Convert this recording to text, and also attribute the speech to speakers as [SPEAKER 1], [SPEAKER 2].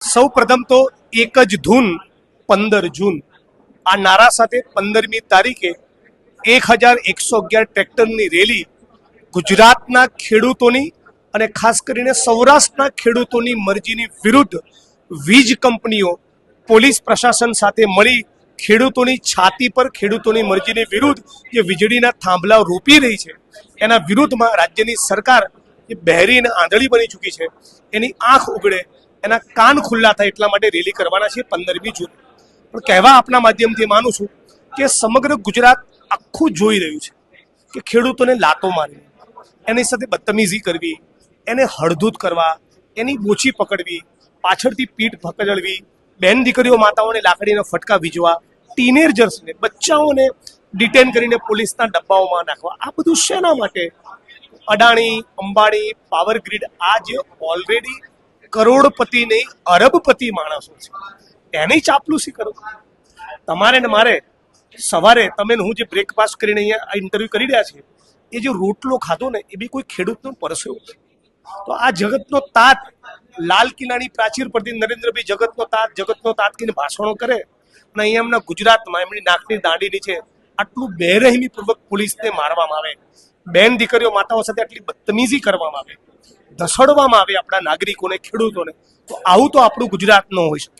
[SPEAKER 1] સૌ પ્રથમ તો એક જ ધૂન 15 જૂન આ નારા સાથે 15મી તારીખે 1111 ટ્રેક્ટરની રેલી ગુજરાતના ખેડૂતોની અને ખાસ કરીને સૌરાષ્ટ્રના ખેડૂતોની મરજીની વિરુદ્ધ વીજ કંપનીઓ પોલીસ પ્રશાસન સાથે મળી ખેડૂતોની છાતી પર ખેડૂતોની મરજીની વિરુદ્ધ જે વીજળીના થાંભલા રોપી રહી છે એના વિરુદ્ધમાં રાજ્યની સરકાર એ બહેરી અને આંધળી બની ચૂકી છે. એની આંખ ઉગડે, એના કાન ખુલ્લા થાય એટલા માટે રેલી કરવાના છે 15મી જૂન. પણ કહેવા આપના માધ્યમથી માનું છું કે સમગ્ર ગુજરાત આખું જોઈ રહ્યું છે કે ખેડૂતોને લાતો મારવી, એની સાથે બદતમીઝી કરવી, એને હળધૂત કરવા, એની બોચી પકડવી, પાછળથી પીઠ પકડવી, બહેન દીકરીઓ માતાઓને લાકડીના ફટકા વીજવા, ટીનેજર્સને બચ્ચાઓને ડિટેન કરીને પોલીસના ડબ્બાઓમાં નાખવા, આ બધું શેના માટે? અડાણી, અંબાણી, પાવર ગ્રીડ આ જે ઓલરેડી કરોડપતિ નહીં અરબપતિ માણસો છે એની ચાપલુસી કરો. તમારે ને મારે સવારે તમે હું જે બ્રેકફાસ્ટ કરીને અહીંયા ઇન્ટરવ્યુ કરી રહ્યા છીએ એ જે રોટલો ખાધો ને એ બી કોઈ ખેડૂતનો પરસેવો છે. તો આ જગતનો તાત લાલ કિલ્લાની પ્રાચીર પરથી નરેન્દ્રભાઈ જગતનો તાત કહીને ભાષણો કરે અને અહીંયા એમના ગુજરાતમાં એમની નાકની દાંડી નીચે આટલું બેરહેમી પૂર્વક પોલીસને મારવામાં આવે, બેન દીકરીઓ માતાઓ સાથે આટલી બદતમીઝી કરવામાં આવે, ધસડવામાં આવે આપણા નાગરિકોને, ખેડૂતોને, તો આવું તો આપણું ગુજરાત ન હોઈ શકે.